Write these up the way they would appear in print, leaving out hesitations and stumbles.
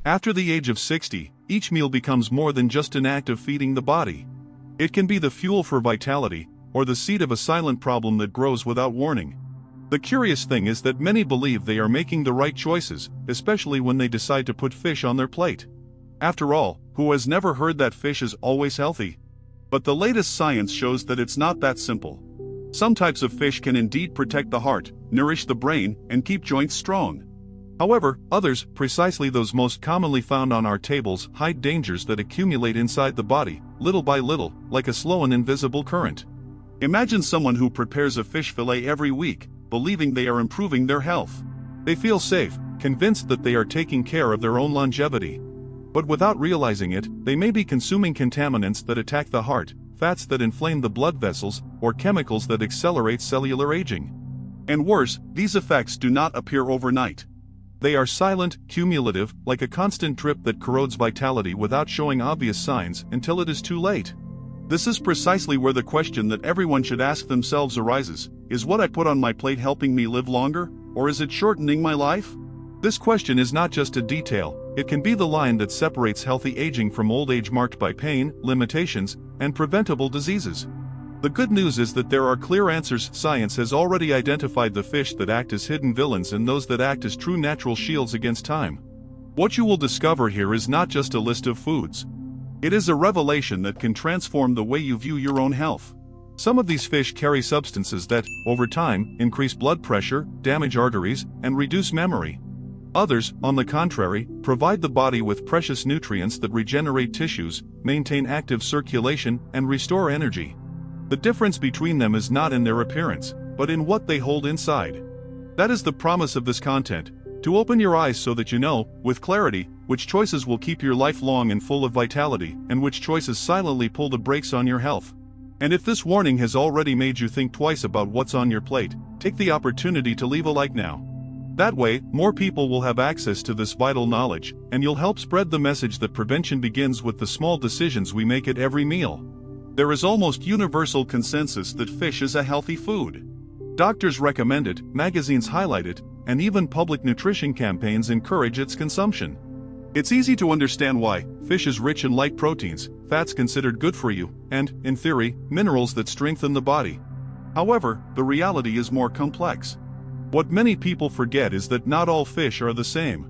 After the age of 60, each meal becomes more than just an act of feeding the body. It can be the fuel for vitality, or the seed of a silent problem that grows without warning. The curious thing is that many believe they are making the right choices, especially when they decide to put fish on their plate. After all, who has never heard that fish is always healthy? But the latest science shows that it's not that simple. Some types of fish can indeed protect the heart, nourish the brain, and keep joints strong. However, others, precisely those most commonly found on our tables, hide dangers that accumulate inside the body, little by little, like a slow and invisible current. Imagine someone who prepares a fish fillet every week, believing they are improving their health. They feel safe, convinced that they are taking care of their own longevity. But without realizing it, they may be consuming contaminants that attack the heart, fats that inflame the blood vessels, or chemicals that accelerate cellular aging. And worse, these effects do not appear overnight. They are silent, cumulative, like a constant drip that corrodes vitality without showing obvious signs until it is too late. This is precisely where the question that everyone should ask themselves arises: is what I put on my plate helping me live longer, or is it shortening my life? This question is not just a detail, it can be the line that separates healthy aging from old age marked by pain, limitations, and preventable diseases. The good news is that there are clear answers. Science has already identified the fish that act as hidden villains and those that act as true natural shields against time. What you will discover here is not just a list of foods. It is a revelation that can transform the way you view your own health. Some of these fish carry substances that, over time, increase blood pressure, damage arteries, and reduce memory. Others, on the contrary, provide the body with precious nutrients that regenerate tissues, maintain active circulation, and restore energy. The difference between them is not in their appearance, but in what they hold inside. That is the promise of this content: to open your eyes so that you know, with clarity, which choices will keep your life long and full of vitality, and which choices silently pull the brakes on your health. And if this warning has already made you think twice about what's on your plate, take the opportunity to leave a like now. That way, more people will have access to this vital knowledge, and you'll help spread the message that prevention begins with the small decisions we make at every meal. There is almost universal consensus that fish is a healthy food. Doctors recommend it, magazines highlight it, and even public nutrition campaigns encourage its consumption. It's easy to understand why. Fish is rich in light proteins, fats considered good for you, and, in theory, minerals that strengthen the body. However, the reality is more complex. What many people forget is that not all fish are the same.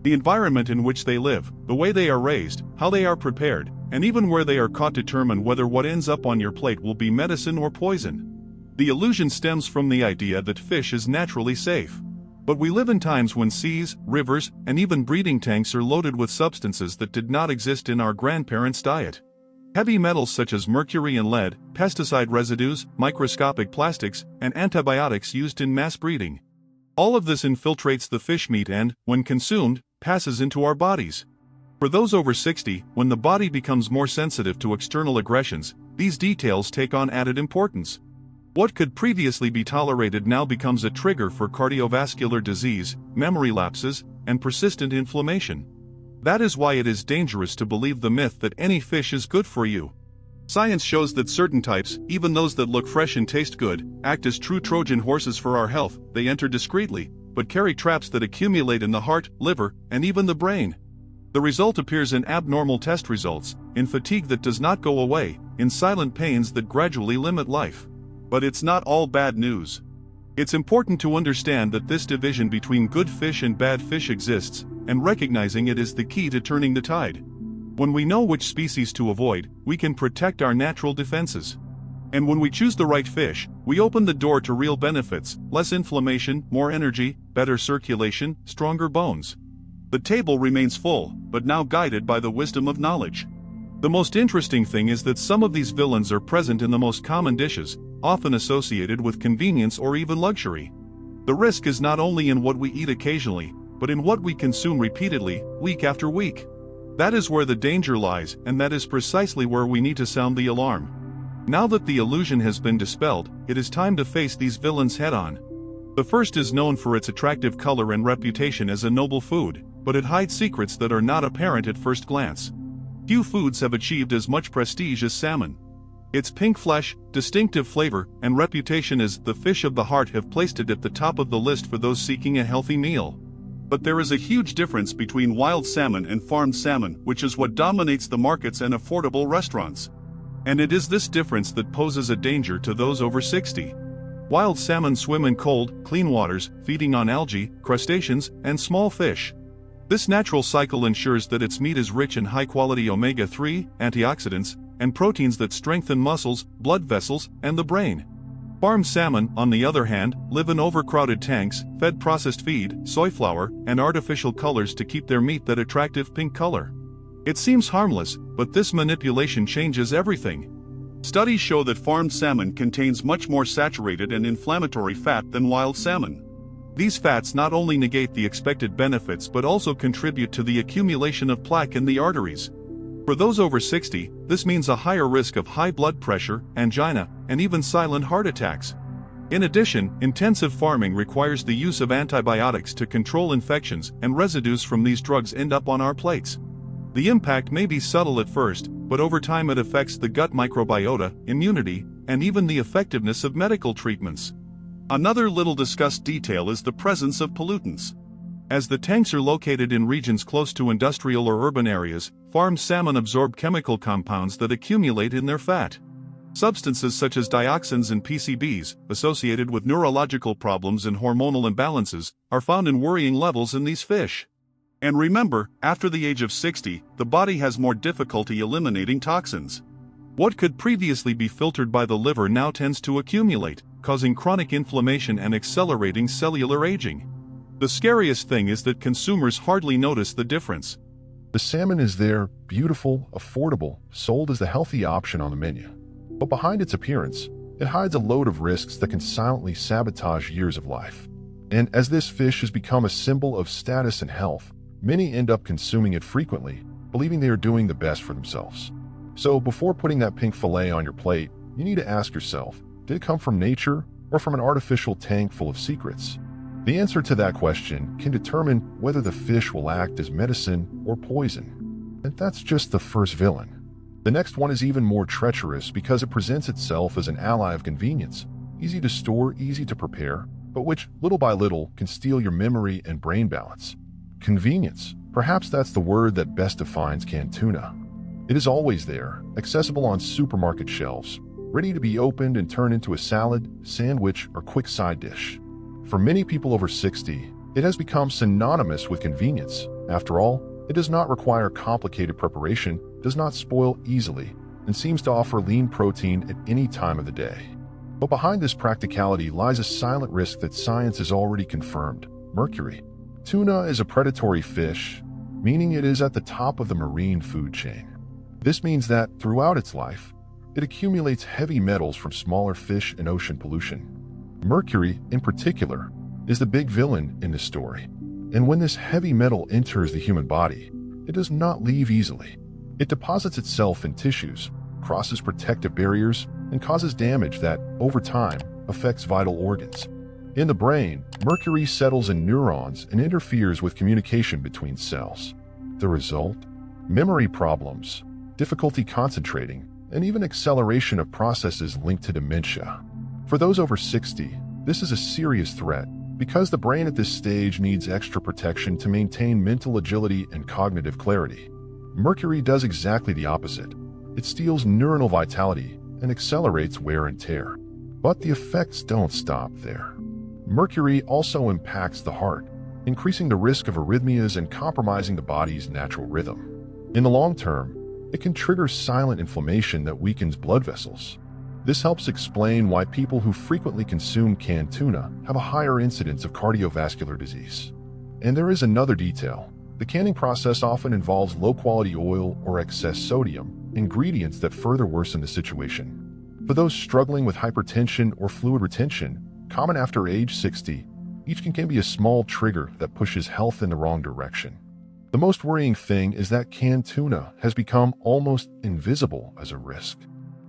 The environment in which they live, the way they are raised, how they are prepared, and even where they are caught determine whether what ends up on your plate will be medicine or poison. The illusion stems from the idea that fish is naturally safe. But we live in times when seas, rivers, and even breeding tanks are loaded with substances that did not exist in our grandparents' diet. Heavy metals such as mercury and lead, pesticide residues, microscopic plastics, and antibiotics used in mass breeding. All of this infiltrates the fish meat and, when consumed, passes into our bodies. For those over 60, when the body becomes more sensitive to external aggressions, these details take on added importance. What could previously be tolerated now becomes a trigger for cardiovascular disease, memory lapses, and persistent inflammation. That is why it is dangerous to believe the myth that any fish is good for you. Science shows that certain types, even those that look fresh and taste good, act as true Trojan horses for our health. They enter discreetly, but carry traps that accumulate in the heart, liver, and even the brain. The result appears in abnormal test results, in fatigue that does not go away, in silent pains that gradually limit life. But it's not all bad news. It's important to understand that this division between good fish and bad fish exists, and recognizing it is the key to turning the tide. When we know which species to avoid, we can protect our natural defenses. And when we choose the right fish, we open the door to real benefits: less inflammation, more energy, better circulation, stronger bones. The table remains full, but now guided by the wisdom of knowledge. The most interesting thing is that some of these villains are present in the most common dishes, often associated with convenience or even luxury. The risk is not only in what we eat occasionally, but in what we consume repeatedly, week after week. That is where the danger lies, and that is precisely where we need to sound the alarm. Now that the illusion has been dispelled, it is time to face these villains head-on. The first is known for its attractive color and reputation as a noble food, but it hides secrets that are not apparent at first glance. Few foods have achieved as much prestige as salmon. Its pink flesh, distinctive flavor, and reputation as the fish of the heart have placed it at the top of the list for those seeking a healthy meal. But there is a huge difference between wild salmon and farmed salmon, which is what dominates the markets and affordable restaurants. And it is this difference that poses a danger to those over 60. Wild salmon swim in cold, clean waters, feeding on algae, crustaceans, and small fish. This natural cycle ensures that its meat is rich in high-quality omega-3, antioxidants, and proteins that strengthen muscles, blood vessels, and the brain. Farmed salmon, on the other hand, live in overcrowded tanks, fed processed feed, soy flour, and artificial colors to keep their meat that attractive pink color. It seems harmless, but this manipulation changes everything. Studies show that farmed salmon contains much more saturated and inflammatory fat than wild salmon. These fats not only negate the expected benefits but also contribute to the accumulation of plaque in the arteries. For those over 60, this means a higher risk of high blood pressure, angina, and even silent heart attacks. In addition, intensive farming requires the use of antibiotics to control infections, and residues from these drugs end up on our plates. The impact may be subtle at first, but over time it affects the gut microbiota, immunity, and even the effectiveness of medical treatments. Another little discussed detail is the presence of pollutants. As the tanks are located in regions close to industrial or urban areas, farmed salmon absorb chemical compounds that accumulate in their fat. Substances such as dioxins and PCBs, associated with neurological problems and hormonal imbalances, are found in worrying levels in these fish. And remember, after the age of 60, the body has more difficulty eliminating toxins. What could previously be filtered by the liver now tends to accumulate, causing chronic inflammation and accelerating cellular aging. The scariest thing is that consumers hardly notice the difference. The salmon is there, beautiful, affordable, sold as the healthy option on the menu. But behind its appearance, it hides a load of risks that can silently sabotage years of life. And as this fish has become a symbol of status and health, many end up consuming it frequently, believing they are doing the best for themselves. So before putting that pink fillet on your plate, you need to ask yourself, did it come from nature or from an artificial tank full of secrets? The answer to that question can determine whether the fish will act as medicine or poison. And that's just the first villain. The next one is even more treacherous because it presents itself as an ally of convenience, easy to store, easy to prepare, but which, little by little, can steal your memory and brain balance. Convenience. Perhaps that's the word that best defines canned tuna. It is always there, accessible on supermarket shelves, ready to be opened and turned into a salad, sandwich, or quick side dish. For many people over 60, it has become synonymous with convenience. After all, it does not require complicated preparation, does not spoil easily, and seems to offer lean protein at any time of the day. But behind this practicality lies a silent risk that science has already confirmed: mercury. Tuna is a predatory fish, meaning it is at the top of the marine food chain. This means that, throughout its life, it accumulates heavy metals from smaller fish and ocean pollution. Mercury, in particular, is the big villain in this story. And when this heavy metal enters the human body, it does not leave easily. It deposits itself in tissues, crosses protective barriers, and causes damage that, over time, affects vital organs. In the brain, mercury settles in neurons and interferes with communication between cells. The result? Memory problems, difficulty concentrating, and even acceleration of processes linked to dementia. For those over 60, this is a serious threat because the brain at this stage needs extra protection to maintain mental agility and cognitive clarity. Mercury does exactly the opposite. It steals neuronal vitality and accelerates wear and tear. But the effects don't stop there. Mercury also impacts the heart, increasing the risk of arrhythmias and compromising the body's natural rhythm. In the long term, it can trigger silent inflammation that weakens blood vessels. This helps explain why people who frequently consume canned tuna have a higher incidence of cardiovascular disease. And there is another detail. The canning process often involves low-quality oil or excess sodium, ingredients that further worsen the situation. For those struggling with hypertension or fluid retention, common after age 60, each can be a small trigger that pushes health in the wrong direction. The most worrying thing is that canned tuna has become almost invisible as a risk.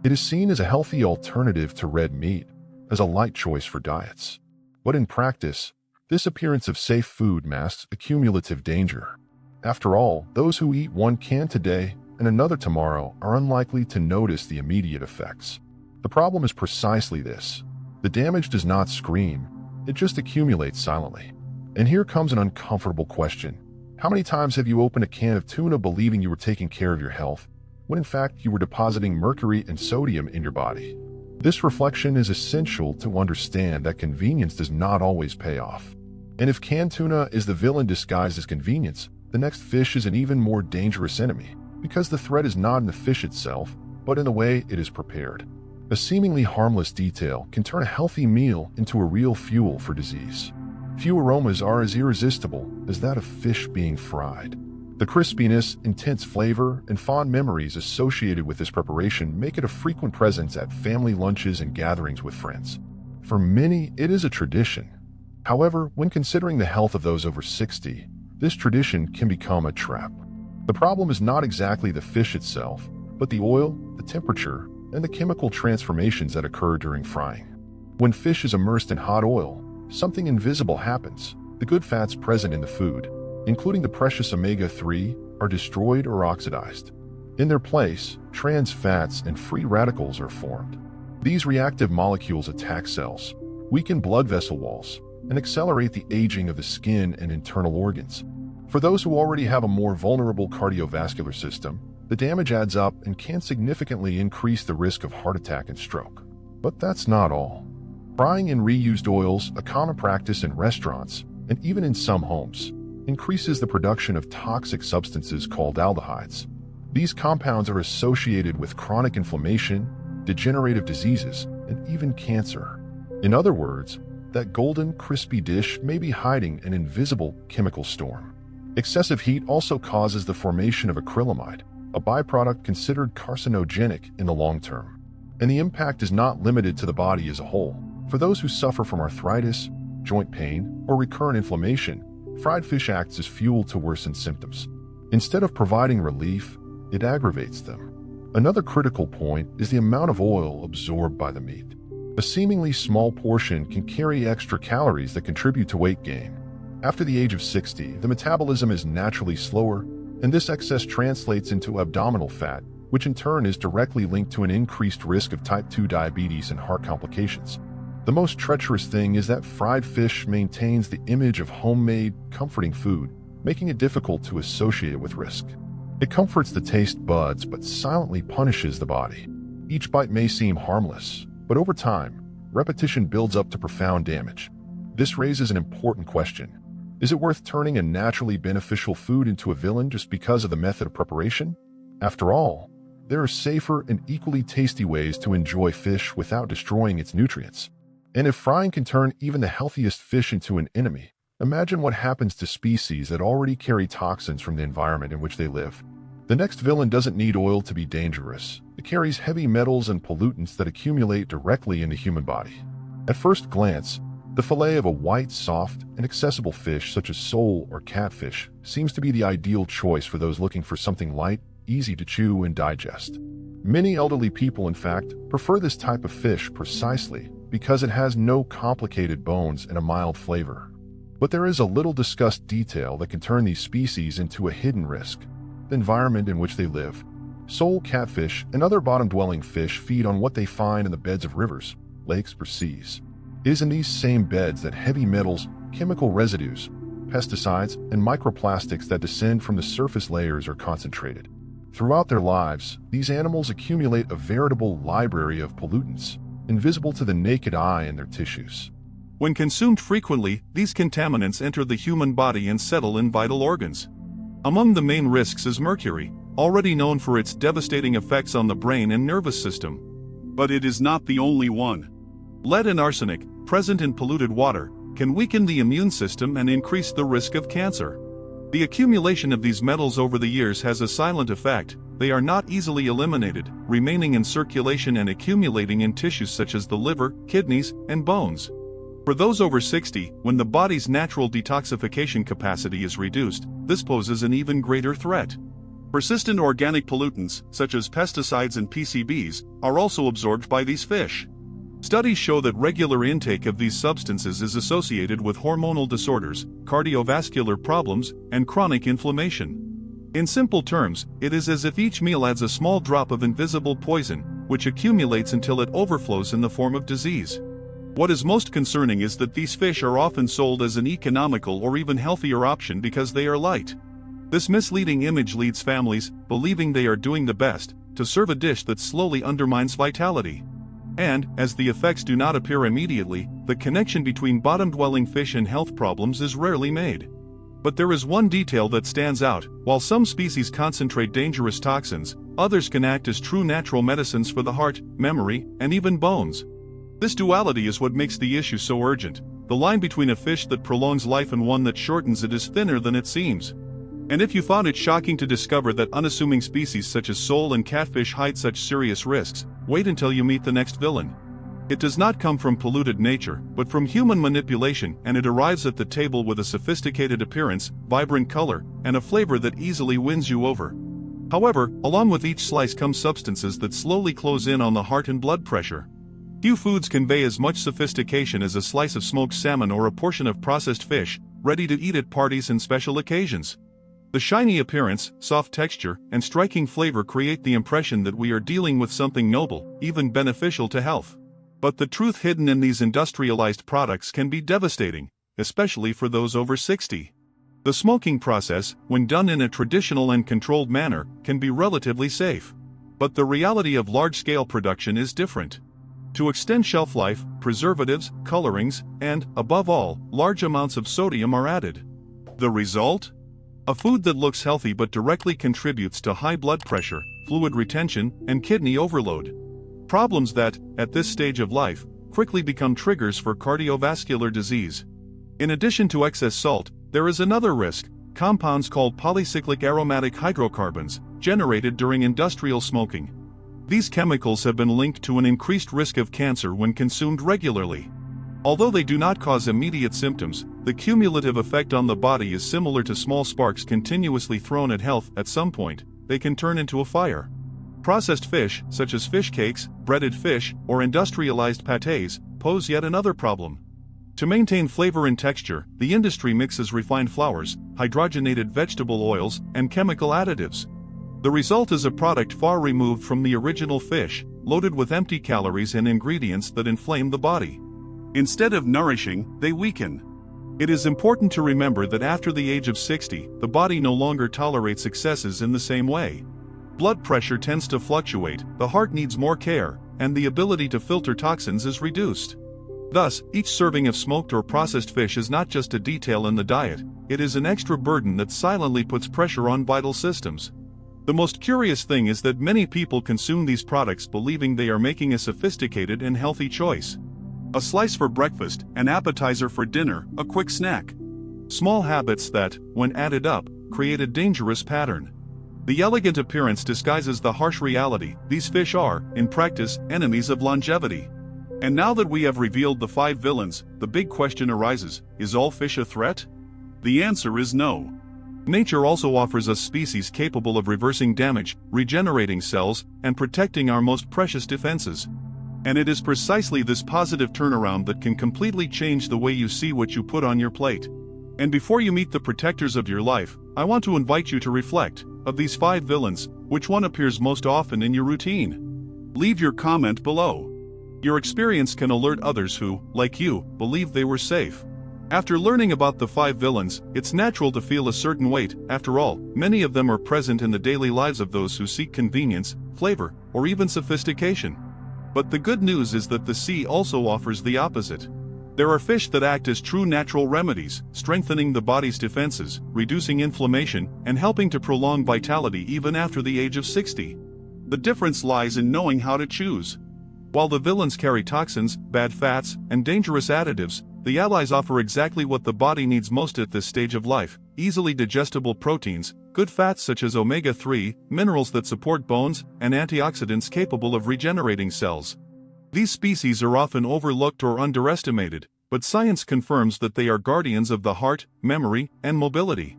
It is seen as a healthy alternative to red meat, as a light choice for diets. But in practice, this appearance of safe food masks a cumulative danger. After all, those who eat one can today and another tomorrow are unlikely to notice the immediate effects. The problem is precisely this. The damage does not scream, it just accumulates silently. And here comes an uncomfortable question. How many times have you opened a can of tuna believing you were taking care of your health, when in fact you were depositing mercury and sodium in your body? This reflection is essential to understand that convenience does not always pay off. And if canned tuna is the villain disguised as convenience, the next fish is an even more dangerous enemy, because the threat is not in the fish itself, but in the way it is prepared. A seemingly harmless detail can turn a healthy meal into a real fuel for disease. Few aromas are as irresistible as that of fish being fried. The crispiness, intense flavor, and fond memories associated with this preparation make it a frequent presence at family lunches and gatherings with friends. For many, it is a tradition. However, when considering the health of those over 60, this tradition can become a trap. The problem is not exactly the fish itself, but the oil, the temperature, and the chemical transformations that occur during frying. When fish is immersed in hot oil, something invisible happens. The good fats present in the food, including the precious omega-3, are destroyed or oxidized. In their place, trans fats and free radicals are formed. These reactive molecules attack cells, weaken blood vessel walls, and accelerate the aging of the skin and internal organs. For those who already have a more vulnerable cardiovascular system, the damage adds up and can significantly increase the risk of heart attack and stroke. But that's not all. Frying in reused oils, a common practice in restaurants, and even in some homes, increases the production of toxic substances called aldehydes. These compounds are associated with chronic inflammation, degenerative diseases, and even cancer. In other words, that golden, crispy dish may be hiding an invisible chemical storm. Excessive heat also causes the formation of acrylamide, a byproduct considered carcinogenic in the long term. And the impact is not limited to the body as a whole. For those who suffer from arthritis, joint pain, or recurrent inflammation, fried fish acts as fuel to worsen symptoms. Instead of providing relief, it aggravates them. Another critical point is the amount of oil absorbed by the meat. A seemingly small portion can carry extra calories that contribute to weight gain. After the age of 60, the metabolism is naturally slower, and this excess translates into abdominal fat, which in turn is directly linked to an increased risk of type 2 diabetes and heart complications. The most treacherous thing is that fried fish maintains the image of homemade, comforting food, making it difficult to associate it with risk. It comforts the taste buds but silently punishes the body. Each bite may seem harmless, but over time, repetition builds up to profound damage. This raises an important question. Is it worth turning a naturally beneficial food into a villain just because of the method of preparation? After all, there are safer and equally tasty ways to enjoy fish without destroying its nutrients. And if frying can turn even the healthiest fish into an enemy, imagine what happens to species that already carry toxins from the environment in which they live. The next villain doesn't need oil to be dangerous. It carries heavy metals and pollutants that accumulate directly in the human body. At first glance, the fillet of a white, soft, and accessible fish such as sole or catfish seems to be the ideal choice for those looking for something light, easy to chew and digest. Many elderly people, in fact, prefer this type of fish precisely because it has no complicated bones and a mild flavor. But there is a little discussed detail that can turn these species into a hidden risk: the environment in which they live. Sole catfish and other bottom-dwelling fish feed on what they find in the beds of rivers, lakes, or seas. It is in these same beds that heavy metals, chemical residues, pesticides, and microplastics that descend from the surface layers are concentrated. Throughout their lives, these animals accumulate a veritable library of pollutants, invisible to the naked eye in their tissues. When consumed frequently, these contaminants enter the human body and settle in vital organs. Among the main risks is mercury, already known for its devastating effects on the brain and nervous system. But it is not the only one. Lead and arsenic, present in polluted water, can weaken the immune system and increase the risk of cancer. The accumulation of these metals over the years has a silent effect. They are not easily eliminated, remaining in circulation and accumulating in tissues such as the liver, kidneys, and bones. For those over 60, when the body's natural detoxification capacity is reduced, this poses an even greater threat. Persistent organic pollutants, such as pesticides and PCBs, are also absorbed by these fish. Studies show that regular intake of these substances is associated with hormonal disorders, cardiovascular problems, and chronic inflammation. In simple terms, it is as if each meal adds a small drop of invisible poison, which accumulates until it overflows in the form of disease. What is most concerning is that these fish are often sold as an economical or even healthier option because they are light. This misleading image leads families, believing they are doing the best, to serve a dish that slowly undermines vitality. And, as the effects do not appear immediately, the connection between bottom-dwelling fish and health problems is rarely made. But there is one detail that stands out: while some species concentrate dangerous toxins, others can act as true natural medicines for the heart, memory, and even bones. This duality is what makes the issue so urgent. The line between a fish that prolongs life and one that shortens it is thinner than it seems. And if you found it shocking to discover that unassuming species such as sole and catfish hide such serious risks, wait until you meet the next villain. It does not come from polluted nature, but from human manipulation, and it arrives at the table with a sophisticated appearance, vibrant color, and a flavor that easily wins you over. However, along with each slice come substances that slowly close in on the heart and blood pressure. Few foods convey as much sophistication as a slice of smoked salmon or a portion of processed fish, ready to eat at parties and special occasions. The shiny appearance, soft texture, and striking flavor create the impression that we are dealing with something noble, even beneficial to health. But the truth hidden in these industrialized products can be devastating, especially for those over 60. The smoking process, when done in a traditional and controlled manner, can be relatively safe. But the reality of large-scale production is different. To extend shelf life, preservatives, colorings, and, above all, large amounts of sodium are added. The result? A food that looks healthy but directly contributes to high blood pressure, fluid retention, and kidney overload. Problems that, at this stage of life, quickly become triggers for cardiovascular disease. In addition to excess salt, there is another risk: compounds called polycyclic aromatic hydrocarbons, generated during industrial smoking. These chemicals have been linked to an increased risk of cancer when consumed regularly. Although they do not cause immediate symptoms, the cumulative effect on the body is similar to small sparks continuously thrown at health. At some point, they can turn into a fire. Processed fish, such as fish cakes, breaded fish, or industrialized pâtés, pose yet another problem. To maintain flavor and texture, the industry mixes refined flours, hydrogenated vegetable oils, and chemical additives. The result is a product far removed from the original fish, loaded with empty calories and ingredients that inflame the body. Instead of nourishing, they weaken. It is important to remember that after the age of 60, the body no longer tolerates excesses in the same way. Blood pressure tends to fluctuate, the heart needs more care, and the ability to filter toxins is reduced. Thus, each serving of smoked or processed fish is not just a detail in the diet, it is an extra burden that silently puts pressure on vital systems. The most curious thing is that many people consume these products believing they are making a sophisticated and healthy choice. A slice for breakfast, an appetizer for dinner, a quick snack. Small habits that, when added up, create a dangerous pattern. The elegant appearance disguises the harsh reality: these fish are, in practice, enemies of longevity. And now that we have revealed the 5 villains, the big question arises: is all fish a threat? The answer is no. Nature also offers us species capable of reversing damage, regenerating cells, and protecting our most precious defenses. And it is precisely this positive turnaround that can completely change the way you see what you put on your plate. And before you meet the protectors of your life, I want to invite you to reflect: of these 5 villains, which one appears most often in your routine? Leave your comment below. Your experience can alert others who, like you, believe they were safe. After learning about the 5 villains, it's natural to feel a certain weight. After all, many of them are present in the daily lives of those who seek convenience, flavor, or even sophistication. But the good news is that the sea also offers the opposite. There are fish that act as true natural remedies, strengthening the body's defenses, reducing inflammation, and helping to prolong vitality even after the age of 60. The difference lies in knowing how to choose. While the villains carry toxins, bad fats, and dangerous additives, the allies offer exactly what the body needs most at this stage of life: easily digestible proteins, good fats such as omega-3, minerals that support bones, and antioxidants capable of regenerating cells. These species are often overlooked or underestimated, but science confirms that they are guardians of the heart, memory, and mobility.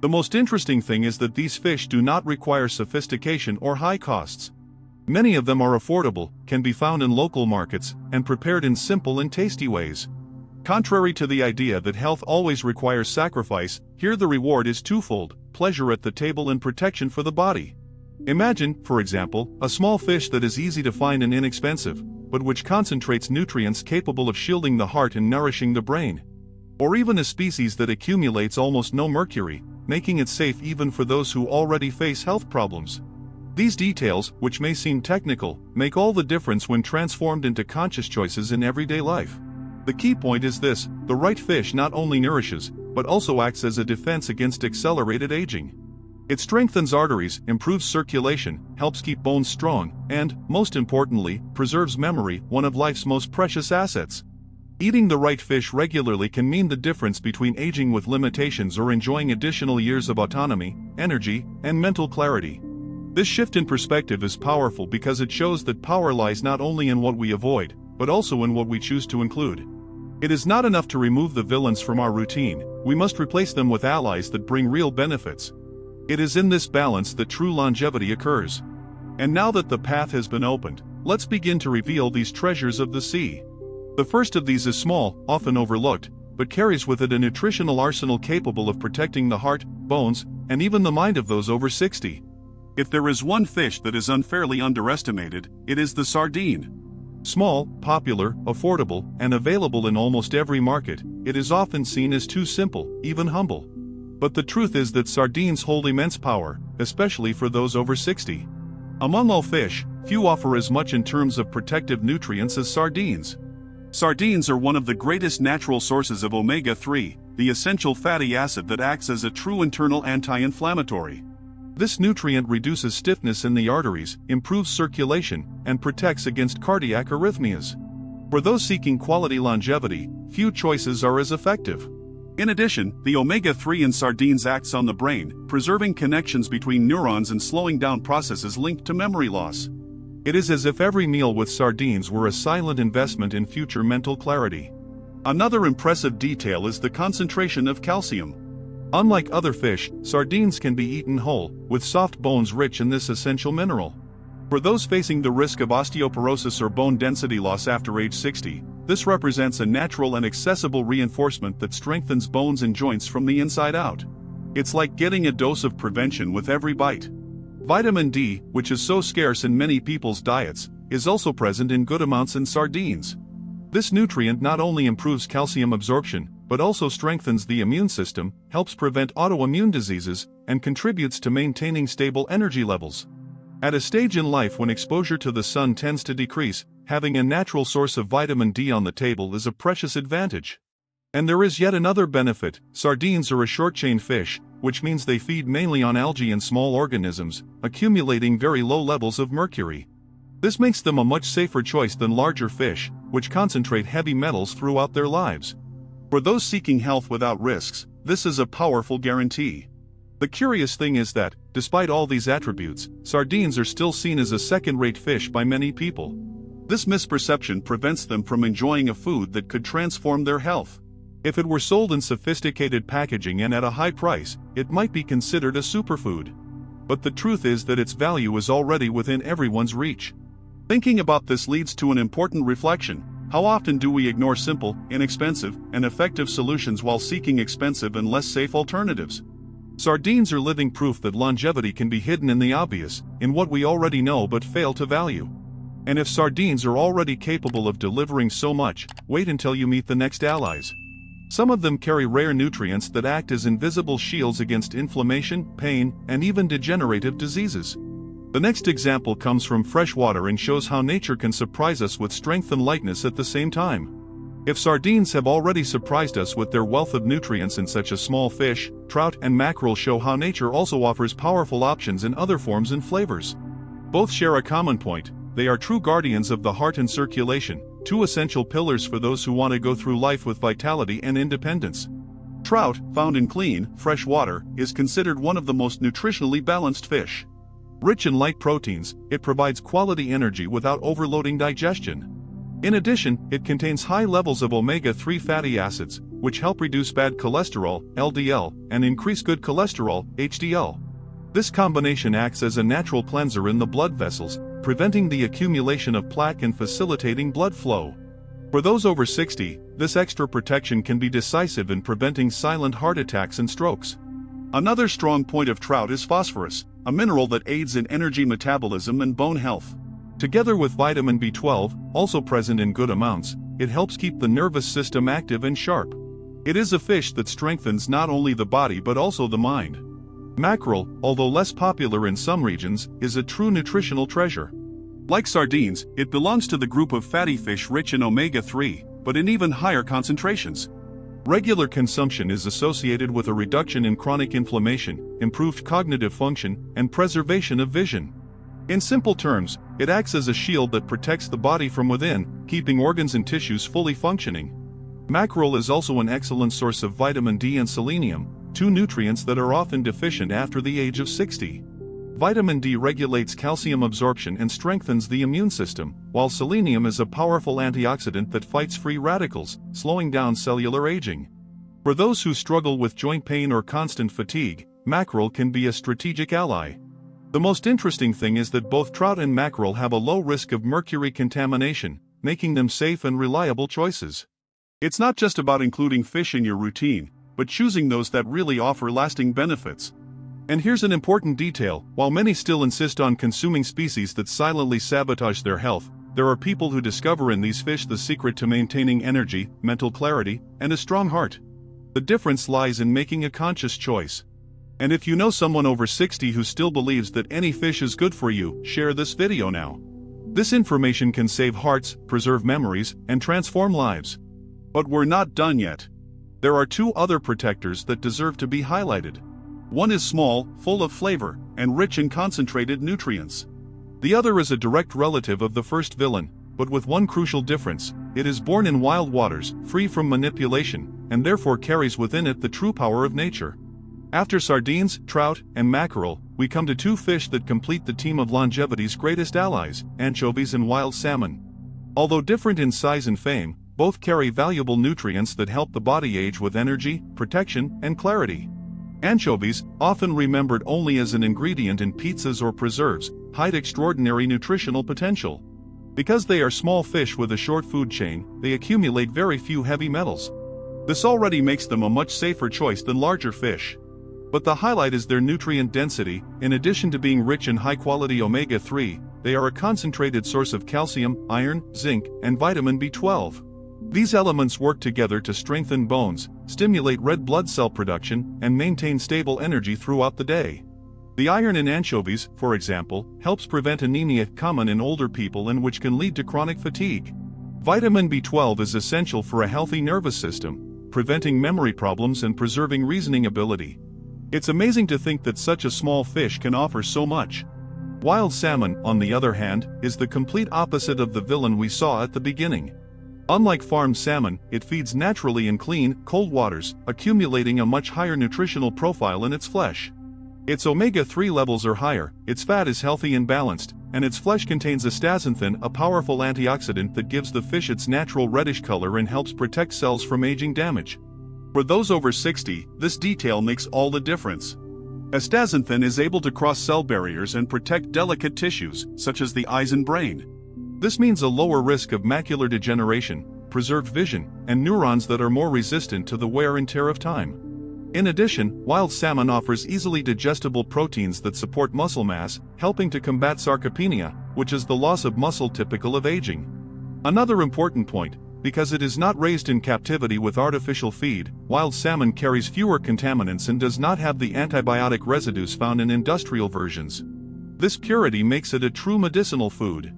The most interesting thing is that these fish do not require sophistication or high costs. Many of them are affordable, can be found in local markets, and prepared in simple and tasty ways. Contrary to the idea that health always requires sacrifice, here the reward is twofold: pleasure at the table and protection for the body. Imagine, for example, a small fish that is easy to find and inexpensive. but which concentrates nutrients capable of shielding the heart and nourishing the brain. Or even a species that accumulates almost no mercury, making it safe even for those who already face health problems. These details, which may seem technical, make all the difference when transformed into conscious choices in everyday life. The key point is this: the right fish not only nourishes, but also acts as a defense against accelerated aging. It strengthens arteries, improves circulation, helps keep bones strong, and, most importantly, preserves memory, one of life's most precious assets. Eating the right fish regularly can mean the difference between aging with limitations or enjoying additional years of autonomy, energy, and mental clarity. This shift in perspective is powerful because it shows that power lies not only in what we avoid, but also in what we choose to include. It is not enough to remove the villains from our routine, we must replace them with allies that bring real benefits. It is in this balance that true longevity occurs. And now that the path has been opened, let's begin to reveal these treasures of the sea. The first of these is small, often overlooked, but carries with it a nutritional arsenal capable of protecting the heart, bones, and even the mind of those over 60. If there is one fish that is unfairly underestimated, it is the sardine. Small, popular, affordable, and available in almost every market, it is often seen as too simple, even humble. But the truth is that sardines hold immense power, especially for those over 60. Among all fish, few offer as much in terms of protective nutrients as sardines. Sardines are one of the greatest natural sources of omega-3, the essential fatty acid that acts as a true internal anti-inflammatory. This nutrient reduces stiffness in the arteries, improves circulation, and protects against cardiac arrhythmias. For those seeking quality longevity, few choices are as effective. In addition, the omega-3 in sardines acts on the brain, preserving connections between neurons and slowing down processes linked to memory loss. It is as if every meal with sardines were a silent investment in future mental clarity. Another impressive detail is the concentration of calcium. Unlike other fish, sardines can be eaten whole, with soft bones rich in this essential mineral. For those facing the risk of osteoporosis or bone density loss after age 60, this represents a natural and accessible reinforcement that strengthens bones and joints from the inside out. It's like getting a dose of prevention with every bite. Vitamin D, which is so scarce in many people's diets, is also present in good amounts in sardines. This nutrient not only improves calcium absorption, but also strengthens the immune system, helps prevent autoimmune diseases, and contributes to maintaining stable energy levels. At a stage in life when exposure to the sun tends to decrease, having a natural source of vitamin D on the table is a precious advantage. And there is yet another benefit: sardines are a short-chain fish, which means they feed mainly on algae and small organisms, accumulating very low levels of mercury. This makes them a much safer choice than larger fish, which concentrate heavy metals throughout their lives. For those seeking health without risks, this is a powerful guarantee. The curious thing is that, despite all these attributes, sardines are still seen as a second-rate fish by many people. This misperception prevents them from enjoying a food that could transform their health. If it were sold in sophisticated packaging and at a high price, it might be considered a superfood. But the truth is that its value is already within everyone's reach. Thinking about this leads to an important reflection. How often do we ignore simple, inexpensive, and effective solutions while seeking expensive and less safe alternatives? Sardines are living proof that longevity can be hidden in the obvious, in what we already know but fail to value. And if sardines are already capable of delivering so much, wait until you meet the next allies. Some of them carry rare nutrients that act as invisible shields against inflammation, pain, and even degenerative diseases. The next example comes from fresh water and shows how nature can surprise us with strength and lightness at the same time. If sardines have already surprised us with their wealth of nutrients in such a small fish, trout and mackerel show how nature also offers powerful options in other forms and flavors. Both share a common point: they are true guardians of the heart and circulation, two essential pillars for those who want to go through life with vitality and independence. Trout, found in clean, fresh water, is considered one of the most nutritionally balanced fish. Rich in light proteins, it provides quality energy without overloading digestion. In addition, it contains high levels of omega-3 fatty acids, which help reduce bad cholesterol, LDL, and increase good cholesterol, HDL. This combination acts as a natural cleanser in the blood vessels, preventing the accumulation of plaque and facilitating blood flow. For those over 60, this extra protection can be decisive in preventing silent heart attacks and strokes. Another strong point of trout is phosphorus, a mineral that aids in energy metabolism and bone health. Together with vitamin B12, also present in good amounts, it helps keep the nervous system active and sharp. It is a fish that strengthens not only the body but also the mind. Mackerel, although less popular in some regions, is a true nutritional treasure. Like sardines, it belongs to the group of fatty fish rich in omega-3, but in even higher concentrations. Regular consumption is associated with a reduction in chronic inflammation, improved cognitive function, and preservation of vision. In simple terms, it acts as a shield that protects the body from within, keeping organs and tissues fully functioning. Mackerel is also an excellent source of vitamin D and selenium, two nutrients that are often deficient after the age of 60. Vitamin D regulates calcium absorption and strengthens the immune system, while selenium is a powerful antioxidant that fights free radicals, slowing down cellular aging. For those who struggle with joint pain or constant fatigue, mackerel can be a strategic ally. The most interesting thing is that both trout and mackerel have a low risk of mercury contamination, making them safe and reliable choices. It's not just about including fish in your routine, but choosing those that really offer lasting benefits. And here's an important detail: while many still insist on consuming species that silently sabotage their health, there are people who discover in these fish the secret to maintaining energy, mental clarity, and a strong heart. The difference lies in making a conscious choice. And if you know someone over 60 who still believes that any fish is good for you, share this video now. This information can save hearts, preserve memories, and transform lives. But we're not done yet. There are two other protectors that deserve to be highlighted. One is small, full of flavor, and rich in concentrated nutrients. The other is a direct relative of the first villain, but with one crucial difference: it is born in wild waters, free from manipulation, and therefore carries within it the true power of nature. After sardines, trout, and mackerel, we come to two fish that complete the team of longevity's greatest allies: anchovies and wild salmon. Although different in size and fame, both carry valuable nutrients that help the body age with energy, protection, and clarity. Anchovies, often remembered only as an ingredient in pizzas or preserves, hide extraordinary nutritional potential. Because they are small fish with a short food chain, they accumulate very few heavy metals. This already makes them a much safer choice than larger fish. But the highlight is their nutrient density. In addition to being rich in high-quality omega-3, they are a concentrated source of calcium, iron, zinc, and vitamin B12. These elements work together to strengthen bones, stimulate red blood cell production, and maintain stable energy throughout the day. The iron in anchovies, for example, helps prevent anemia, common in older people and which can lead to chronic fatigue. Vitamin B12 is essential for a healthy nervous system, preventing memory problems and preserving reasoning ability. It's amazing to think that such a small fish can offer so much. Wild salmon, on the other hand, is the complete opposite of the villain we saw at the beginning. Unlike farmed salmon, it feeds naturally in clean, cold waters, accumulating a much higher nutritional profile in its flesh. Its omega-3 levels are higher, its fat is healthy and balanced, and its flesh contains astaxanthin, a powerful antioxidant that gives the fish its natural reddish color and helps protect cells from aging damage. For those over 60, this detail makes all the difference. Astaxanthin is able to cross cell barriers and protect delicate tissues, such as the eyes and brain. This means a lower risk of macular degeneration, preserved vision, and neurons that are more resistant to the wear and tear of time. In addition, wild salmon offers easily digestible proteins that support muscle mass, helping to combat sarcopenia, which is the loss of muscle typical of aging. Another important point: because it is not raised in captivity with artificial feed, wild salmon carries fewer contaminants and does not have the antibiotic residues found in industrial versions. This purity makes it a true medicinal food.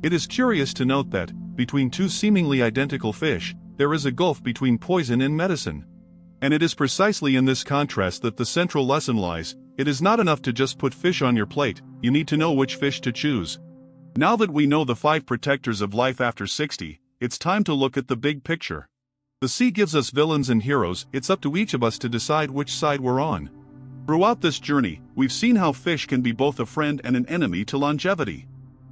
It is curious to note that, between two seemingly identical fish, there is a gulf between poison and medicine. And it is precisely in this contrast that the central lesson lies. It is not enough to just put fish on your plate, you need to know which fish to choose. Now that we know the 5 protectors of life after 60, it's time to look at the big picture. The sea gives us villains and heroes, it's up to each of us to decide which side we're on. Throughout this journey, we've seen how fish can be both a friend and an enemy to longevity.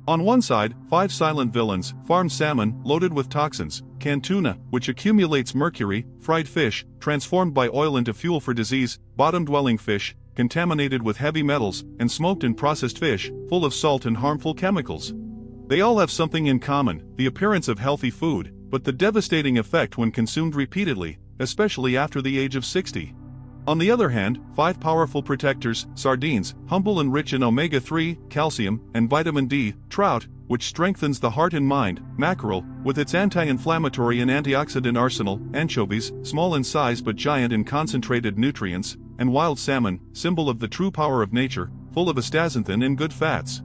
On one side, 5 silent villains: farmed salmon, loaded with toxins; canned tuna, which accumulates mercury; fried fish, transformed by oil into fuel for disease; bottom-dwelling fish, contaminated with heavy metals; and smoked and processed fish, full of salt and harmful chemicals. They all have something in common: the appearance of healthy food, but the devastating effect when consumed repeatedly, especially after the age of 60. On the other hand, 5 powerful protectors: sardines, humble and rich in omega-3, calcium, and vitamin D; trout, which strengthens the heart and mind; mackerel, with its anti-inflammatory and antioxidant arsenal; anchovies, small in size but giant in concentrated nutrients; and wild salmon, symbol of the true power of nature, full of astaxanthin and good fats.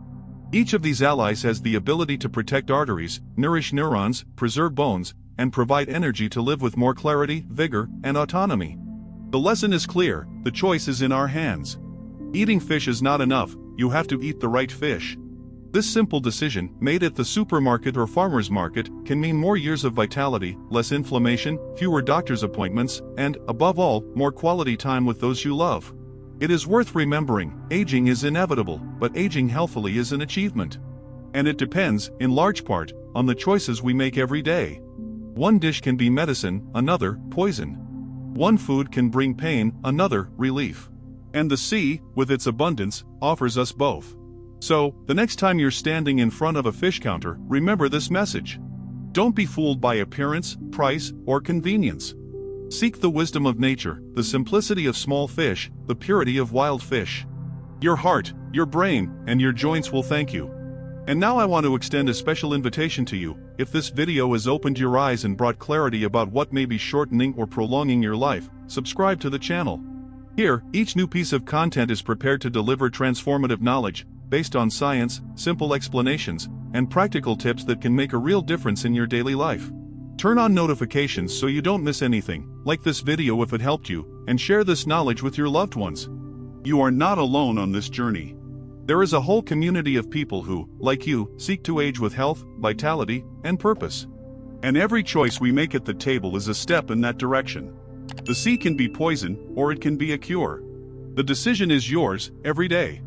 Each of these allies has the ability to protect arteries, nourish neurons, preserve bones, and provide energy to live with more clarity, vigor, and autonomy. The lesson is clear: the choice is in our hands. Eating fish is not enough, you have to eat the right fish. This simple decision, made at the supermarket or farmer's market, can mean more years of vitality, less inflammation, fewer doctor's appointments, and, above all, more quality time with those you love. It is worth remembering, aging is inevitable, but aging healthily is an achievement. And it depends, in large part, on the choices we make every day. One dish can be medicine, another, poison. One food can bring pain, another, relief. And the sea, with its abundance, offers us both. So, the next time you're standing in front of a fish counter, remember this message. Don't be fooled by appearance, price, or convenience. Seek the wisdom of nature, the simplicity of small fish, the purity of wild fish. Your heart, your brain, and your joints will thank you. And now I want to extend a special invitation to you. If this video has opened your eyes and brought clarity about what may be shortening or prolonging your life, subscribe to the channel. Here, each new piece of content is prepared to deliver transformative knowledge, based on science, simple explanations, and practical tips that can make a real difference in your daily life. Turn on notifications so you don't miss anything, like this video if it helped you, and share this knowledge with your loved ones. You are not alone on this journey. There is a whole community of people who, like you, seek to age with health, vitality, and purpose. And every choice we make at the table is a step in that direction. The sea can be poison, or it can be a cure. The decision is yours, every day.